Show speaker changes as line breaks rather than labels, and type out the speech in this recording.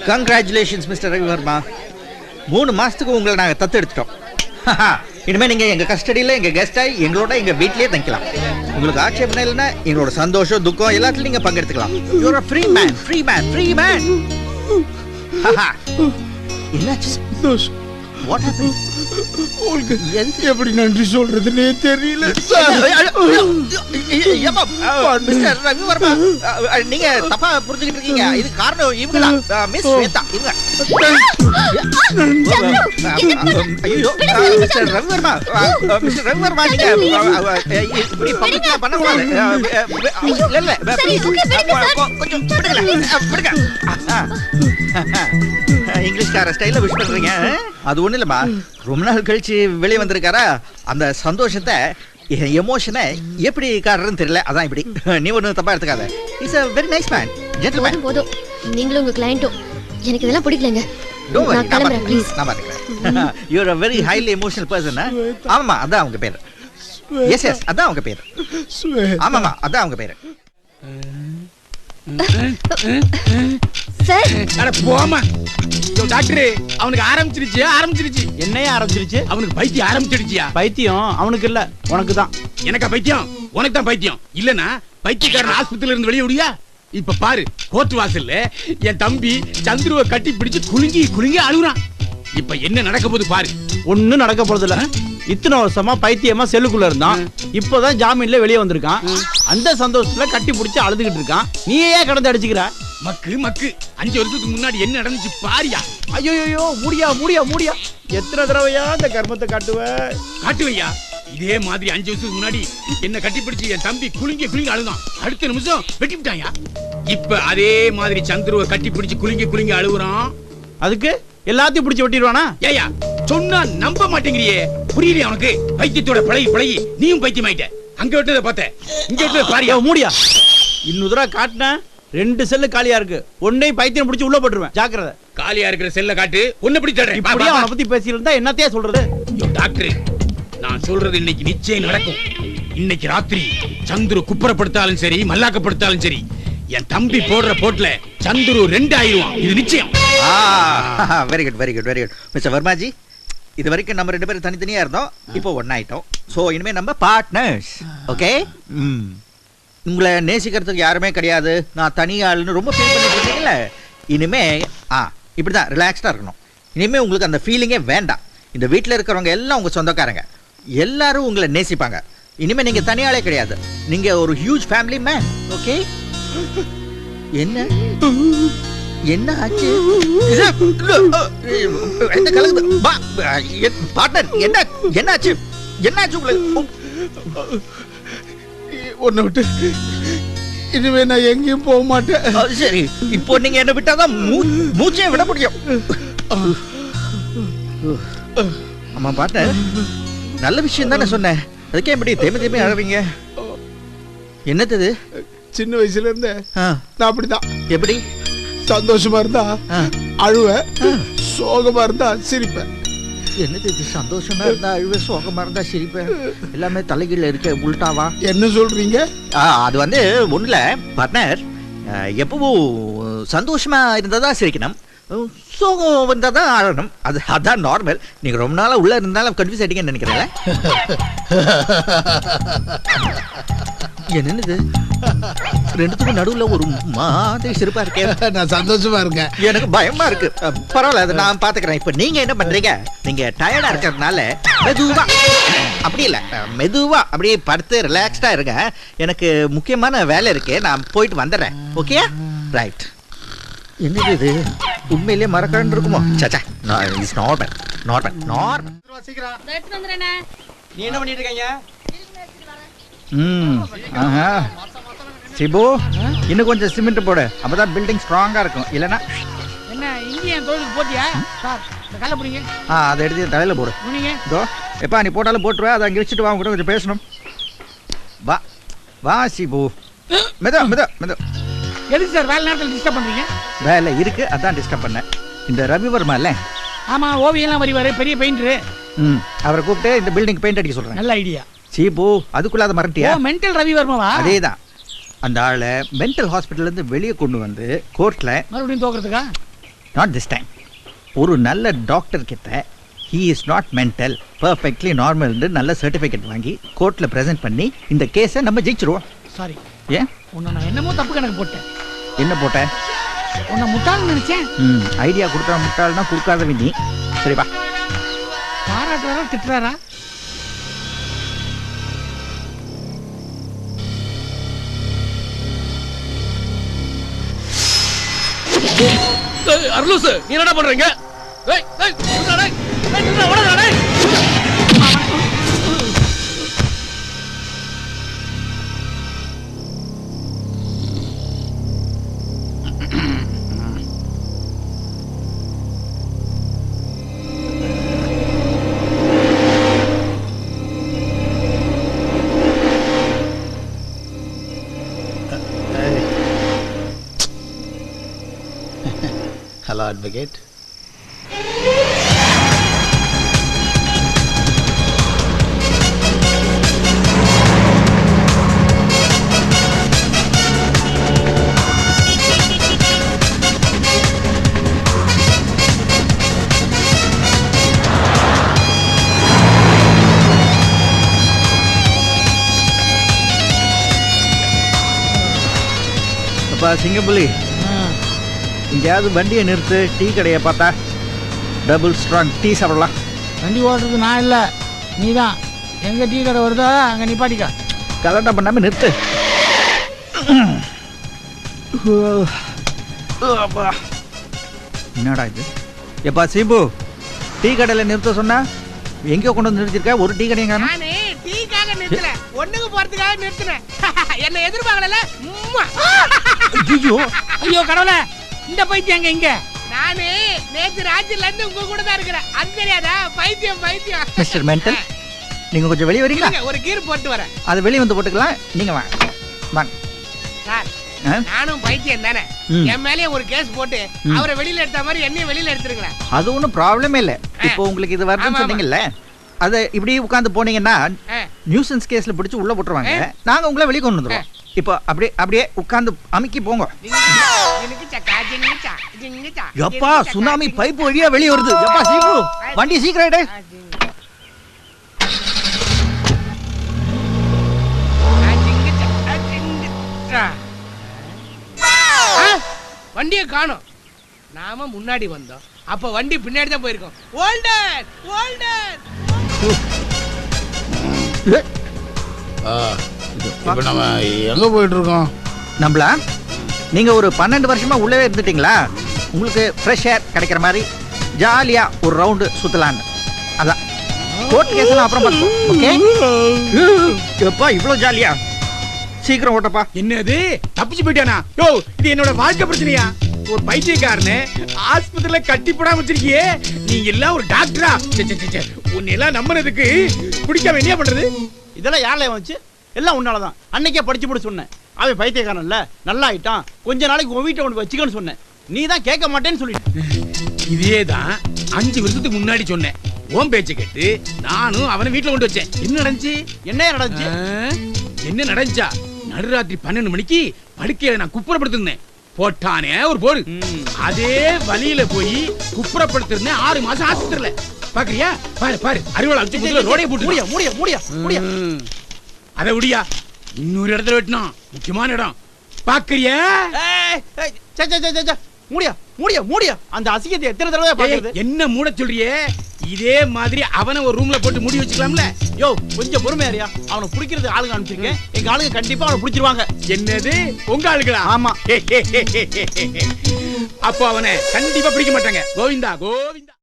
Congratulations mister Ravi Verma. 3 மாசத்துக்கு உங்களை நாங்கள் தத்து எடுத்துட்டோம். இனிமேல் நீங்கள் எங்கள் கஸ்டடியில் எங்கள் கெஸ்டாகி எங்களோட எங்கள் வீட்லேயே தங்கிக்கலாம். உங்களுக்கு ஆட்சேபனை இல்லைன்னா எங்களோட சந்தோஷம் துக்கம் எல்லாத்துலையும் நீங்கள் பங்கெடுத்துக்கலாம். You're free man, free man, free man. என்னாச்சு? What happen?
உங்களுக்கு எப்படி நன்றி சொல்றதுன்னே தெரியல.
மிஸ்டர் ரவி வர்மா, நீங்க தப்பா புரிஞ்சுக்கிட்டு இருக்கீங்க. இது காரணம் இவங்க தான், மிஸ் ஸ்வேதா. இவங்க ஐயோ மிஸ்டர் ரவி வர்மா, மிஸ்டர் ரவி வர்மா, நீங்க இப்படி பப்ளிக்கா பண்ணக்கூடாது. இல்ல இல்ல கொஞ்சம் விடுங்க. இங்கிலீஷ்கார ஸ்டைல விஷ் பண்றீங்க. அது ஒண்ணு இல்லம்மா, ரொம்ப நாள் கழிச்சு வெளியே வந்திருக்காரா, அந்த சந்தோஷத்தை எமோஷனை எப்படி காட்டுறதுன்னு தெரியல, அதான் இப்படி. நீ ஒன்றும் தப்பா எடுத்துக்காத. Is a very nice man, gentleman.
போதும், நீங்களும் உங்க கிளையண்ட்டும். எனக்கு இதெல்லாம் பிடிக்கலங்க.
நான் கிளம்புறேன் ப்ளீஸ். நான் பாத்துக்கிறேன். You are a very highly emotional person. ஆமாமா, அதான் அவங்க பேரு. எஸ் எஸ், அதான் அவங்க பேரு. ஆமாமா, அதான் அவங்க பேரு.
சார்
அட போமா. டாக்டர், அவனுக்கு ஆரம்பிச்சிருச்சு.
என்னையா ஆரம்பிச்சிருச்சு?
அவனுக்கு பைத்தியம் ஆரம்பிச்சிடுச்சியா?
பைத்தியம் அவனுக்கு இல்ல, உனக்கு தான்.
எனக்கா பைத்தியம்? உனக்கு தான் பைத்தியம். இல்லனா பைத்தியக்காரன் ஆஸ்பத்திரியில இருந்து வெளிய ஓடியா? இப்ப பாரு, கோர்ட் வாசல்ல என் தம்பி சந்துருவை கட்டி பிடிச்சு குலுங்கி அழுகுறான். இப்ப என்ன நடக்க போகுது பாரு.
ஒண்ணும் நடக்க போறது இல்ல. இத்தனை வருஷமா பைத்தியமா செல்லுக்குள்ள இருந்தான், இப்பதான் ஜாமீன்ல வெளியே வந்திருக்கான். அந்த சந்தோஷத்துல கட்டி பிடிச்சு அழுதுகிட்டு இருக்கான். நீ ஏன் கடந்து அடிச்சுக்கிற?
மக்கு 5 வருஷத்துக்கு முன்னாடி என்ன நடந்துச்சு பாரியா?
ஐயோ, மூடியா. எத்தனை தடவையா அந்த கர்மத்தை
காட்டுவையா? இதே மாதிரி 5 வருஷத்துக்கு முன்னாடி என்ன கட்டி பிடிச்சு என் தம்பி குலுங்கி அழுதான். அடுத்த நிமிஷம் வெட்டி விட்டாயா? இப்ப அதே மாதிரி சந்துருவை கட்டி பிடிச்சு குலுங்கி அழுகுறான்.
அதுக்கு எல்லாத்தையும் பிடிச்சு வெட்டிடுவானா?
ஏயா சொன்னா நம்ப மாட்டேங்கிறியே. புரியலையா உனக்கு? பைத்தியத்தோட பழகி நீயும் பைத்தியமாயிட்ட. அங்க விட்டதை பார்த்த, இங்க விட்டதை பாரியா?
மூடியா. இன்னொரு தடவை காட்டின 2 செல்லு காலியா இருக்கு. ஒன்னையும் பைத்தியம் பிடிச்சு உள்ள போட்டுருவேன். ஜாக்கிரதை.
காலியா இருக்கிற செல்ல காட்டு. ஒன்ன பிடி தரேன்.
இப்படியே அவனை பத்தி பேசி இருந்தா என்னத்தையே சொல்றது?
டாக்டர், நான் சொல்றது இன்னைக்கு நிச்சயம் நடக்கும். இன்னைக்கு ராத்திரி சந்துரு குப்புறப்படுத்தாலும் சரி, மல்லாக்கப்படுத்தாலும் சரி, என் தம்பி போடுற போட்ல சந்துரு 2 ஆயிடுவான். இது நிச்சயம்.
Very good mister Varmaji. இது வரைக்கும் நம்ம 2 பேரும் தனித்தனியா இருந்தோம், இப்போ ஒன்னாயிட்டோம். சோ இனிமே நம்ம பார்ட்னர்ஸ். ஓகே? உங்களை நேசிக்கிறதுக்கு யாருமே கிடையாது, நான் தனியாளுன்னு ரொம்ப ஃபீல் பண்ணிட்டு இருக்கீங்கல்ல, இனிமே இப்படிதான் ரிலாக்ஸ்டா இருக்கணும். இனிமே உங்களுக்கு அந்த ஃபீலிங்கே வேண்டாம். இந்த வீட்டில் இருக்கிறவங்க எல்லாம் உங்க சொந்தக்காரங்க, எல்லாரும் உங்களை நேசிப்பாங்க. இனிமே நீங்க தனியாளே கிடையாது, நீங்க ஒரு ஹியூஜ் ஃபேமிலி மேன். ஓகே? என்ன ஆச்சு? பார்ட்னர், என்ன ஆச்சு உங்களுக்கு?
ஒன்ன விட்டு இனிமே நான் எங்கேயும் போக மாட்டேன்.
சரி, இப்போ நீங்க என்ன விட்டாதான் மூச்சே விட முடியும். ஆமா பார்ட்னர், நல்ல விஷயம் தானே சொன்னேன், அதுக்கே இப்படி தேமி அழறீங்க? என்னது?
சின்ன வயசுல இருந்தே நான் அப்படிதான்.
எப்படி?
சந்தோஷமா இருந்தா அழுவேன், சோகமா இருந்தா சிரிப்பேன்.
என்னது இது? சந்தோஷமா இருந்தா அழுவேன், சோகமா இருந்தா சிரிப்பேன், எல்லாமே தலைகீழ இருக்க உள்டாவா?
என்ன சொல்றீங்க?
அது வந்து ஒண்ணுல பார்ட்னர், எப்பவும் சந்தோஷமா இருந்தா சிரிக்கணும், சோகம் வந்தா தான் அழணும். அதான் நார்மல். நீங்க ரொம்ப நாளா உள்ள இருந்தாலும் கன்ஃபியூஸ் ஆயிட்டீங்கன்னு நினைக்கிறேன். என்னது ரெண்டுத்துக்கும் நடுவுல ஒரு மாதிரி சிரிப்பா இருக்கேன்.
நான் சந்தோஷமா இருக்கேன்.
எனக்கு பயமா இருக்கு. பரவாயில்ல, அதை நான் பாத்துக்கிறேன். இப்ப நீங்க என்ன பண்றீங்க? நீங்க டயர்டா இருக்கிறதுனால மெதுவா, அப்படி இல்ல, மெதுவா அப்படியே படுத்து ரிலாக்ஸ்டா இருங்க. எனக்கு முக்கியமான வேலை இருக்கு, நான் போயிட்டு வந்துடுறேன். ஓகே? ரைட். என்னது இது? உண்மையிலேயே மறக்கணும் இருக்குமோ? சச்சா, இட்ஸ் நார்மல்.
நீ என்ன பண்ணிட்டு இருக்கீங்க?
சிபு, இன்னும் கொஞ்சம் சிமெண்ட் போடு, அப்பதான் பில்டிங் ஸ்ட்ராங்கா இருக்கும். இல்லனா
என்ன இந்தியன் தொழிலுக்கு போட்டியா சார்? இந்த கல்ல புடிங்க.
அதை எடுத்து தலையில போடு. இதோ எப்பா நீ போட்டாலும் போட்டுருவா, அதை அங்கே வச்சுட்டு வா, உங்ககிட்ட கொஞ்சம் பேசணும். வா சிபு, மெதோ.
எதுக்கு சார் வேலை நேரத்தில் டிஸ்டர்ப் பண்றீங்க?
வேலை இருக்கு, அதான் டிஸ்டர்ப் பண்ணேன். இந்த ரவி வர்மா இல்ல?
ஆமா, ஓவியம்லாம் வரைவாரு, பெரிய பெயிண்டரு.
அவரை கூப்பிட்டு இந்த பில்டிங் பெயிண்ட் அடிக்க சொல்றேன்.
நல்ல ஐடியா.
சீபு, அதுக்குள்ள அதை மறந்துட்டியா?
மென்டல் ரவி வர்மாவா?
அதேதான். அந்த ஆளை மென்டல் ஹாஸ்பிட்டல்ல இருந்து வெளியே கொண்டு வந்து கோர்ட்ல
மறுபடியும் தோக்குறதுக்கா?
Not this time. ஒரு நல்ல டாக்டர் கிட்ட he is not mental, perfectly நார்மல்னு நல்ல சர்டிஃபிகேட் வாங்கி கோர்ட்டில் ப்ரெசென்ட் பண்ணி இந்த கேஸை நம்ம ஜெயிச்சிருவோம்.
சாரி,
ஏன்
உன்னை நான் என்னமோ தப்பு கணக்கு போட்டேன்.
என்ன போட்ட?
உன்னை முட்டாள்னு நினைச்சேன்.
ஐடியா கொடுத்தா முட்டாள்னா கொடுக்காதவி நீ. சரிப்பா.
பாராட்டுறாரா திட்டுறாரா?
அருளூசு, நீ என்ன பண்றீங்க? ஏய், ஏய், நில்லுடா, டேய். ஏய், நில்லுடா, ஓடாதடா, டேய்.
Hello advocate.
அப்பா சிங்கப்புலி, எங்கேயாவது வண்டியை நிறுத்து, டீ கடையை பார்த்தா டபுள் ஸ்ட்ராங் டீ சாப்பிடலாம்.
வண்டி ஓட்டுறது நான் இல்லை, நீ தான். எங்கே டீ கடை வருதோ அங்கே நிப்பாட்டிக்க.
கலட்டா பண்ணாமல் நிறுத்து. என்னடா இது? எப்பா சீபு, டீ கடையில் நிறுத்த சொன்னா எங்கேயோ கொண்டு வந்து நிறுத்திருக்க? ஒரு டீ கடையும் காணோம்.
நானே டீக்காக நிறுத்தல, ஒண்ணுக்கு போறதுக்காக நிறுத்தினேன். என்ன எதிர்பார்க்கல. ஐயோ கடவுளே, இந்த பைத்தியம் இங்க. நானே நேத்து ராத்திரில இருந்து உங்க கூட தான் இருக்கிறேன். அது தெரியாதா? பைத்தியம் பைத்தியம்.
மிஸ்டர் மென்டல், நீங்க கொஞ்சம் வெளியே வரீங்களா?
ஒரு கீர் போட்டு வரேன்.
அது வெளியே வந்து போட்டுக்கலாம். நீங்க வாங்க வாங்க.
சார், நானும் பைத்தியம் தானே. என் மேலேயே ஒரு கேஸ் போட்டு அவரை வெளியில எடுத்த மாதிரி என்னையும் வெளியில எடுத்துருங்களேன்.
அது ஒன்றும் ப்ராப்ளமே இல்லை. இப்போ உங்களுக்கு இது வருதுன்னு சொன்னீங்கல்ல, அதை இப்படி உட்காந்து போனீங்கன்னா நியூசன்ஸ் கேஸ்ல பிடிச்சி உள்ள போட்டுருவாங்க. நாங்க உங்களை வெளியே கொண்டு வந்துருவோம். இப்போ அப்படியே அப்படியே உட்காந்து அமுக்கி போங்க. எப்பா சுனாமி பைப் வழியா வெளியே வருது. எப்பா சீக்கிரம் வண்டி சீக்கிரம் எடு.
வண்டியை காணோம். நாம முன்னாடி வந்தோம், அப்ப வண்டி பின்னாடி தான் போயிருக்கோம். Older older.
இப்ப நம்ம எங்க போயிட்டு இருக்கோம்?
நம்மளா? நீங்க ஒரு 12 வருஷமா உள்ளவே இருந்துட்டீங்களா? உங்களுக்கு ஃப்ரெஷ் ஏர் கிடைக்கிற மாதிரி ஜாலியா ஒரு ரவுண்டு சுத்தலான்னு. அதான் கோர்ட் கேஸ்லாம் அப்புறம் பார்ப்போம். ஓகே? எப்பா இவ்ளோ ஜாலியா? சீக்கிரம் ஓட்டப்பா.
என்னது தப்பிச்சு போயிட்டானா? யோ, இது என்னோட வாழ்க்கை பிரச்சனையா? ஒரு பைத்தியக்காரனே ஆஸ்பத்திரியில கட்டி போடாம வச்சிருக்கியே, நீங்க எல்லாம் ஒரு டாக்டரா? உன்னை எல்லாம் நம்பினதுக்கு பிடிக்காம என்ன பண்றது?
இதெல்லாம் யாரில் வந்துச்சு? எல்லாம் உன்னாலதான். அன்னைக்கே படிச்சு போட சொன்னேன். அவன் பைத்தியக்காரன்ல, நல்லா ஆயிட்டான், கொஞ்ச நாளைக்கு உன் வீட்டை கொண்டு வச்சுக்கன்னு சொன்னேன். நீ தான் கேட்க மாட்டேன்னு சொல்லிட்டு.
இதேதான் 5 வருஷத்துக்கு முன்னாடி சொன்னேன். உன் பேச்ச கேட்டு நானும் அவனை வீட்டுல கொண்டு வச்சேன். என்ன நடந்துச்சு?
என்ன நடந்துச்சு?
என்ன நடந்துச்சா? நடுராத்திரி 12 மணிக்கு படுக்கையில நான் குப்புறப்படுத்திருந்தேன். போட்டானே ஒரு போடு. அதே வழியில போய் குப்புறப்படுத்திருந்தேன். 6 மாசம் ஆஸ்பத்திரியில. பாக்குறியா? பாரு பாரு, அறிவாள அடிச்சு முதல்ல ரோடே போட்டு
முடியா முடியா முடியா முடியா.
அதை விடியா, இன்னொரு இடத்துல வெட்டினோம், முக்கியமான இடம். பாக்குறியா?
முடியா முடியா முடியா. அந்த அசிங்கத்தை எத்தனை தடவை பாக்குறது?
என்ன மூட சொல்றியே? இதே மாதிரி அவனை ஒரு ரூம்ல போட்டு மூடி வச்சுக்கலாம்ல?
யோ, கொஞ்சம் பொறுமையாரியா. அவனை பிடிக்கிறது ஆளுங்க அனுப்பிச்சிருக்கேன். எங்க ஆளுங்க கண்டிப்பா அவனை பிடிச்சிருவாங்க.
என்னது உங்க ஆளுங்களா?
ஆமா.
அப்போ அவனை கண்டிப்பா பிடிக்க மாட்டாங்க. கோவிந்தா கோவிந்தா.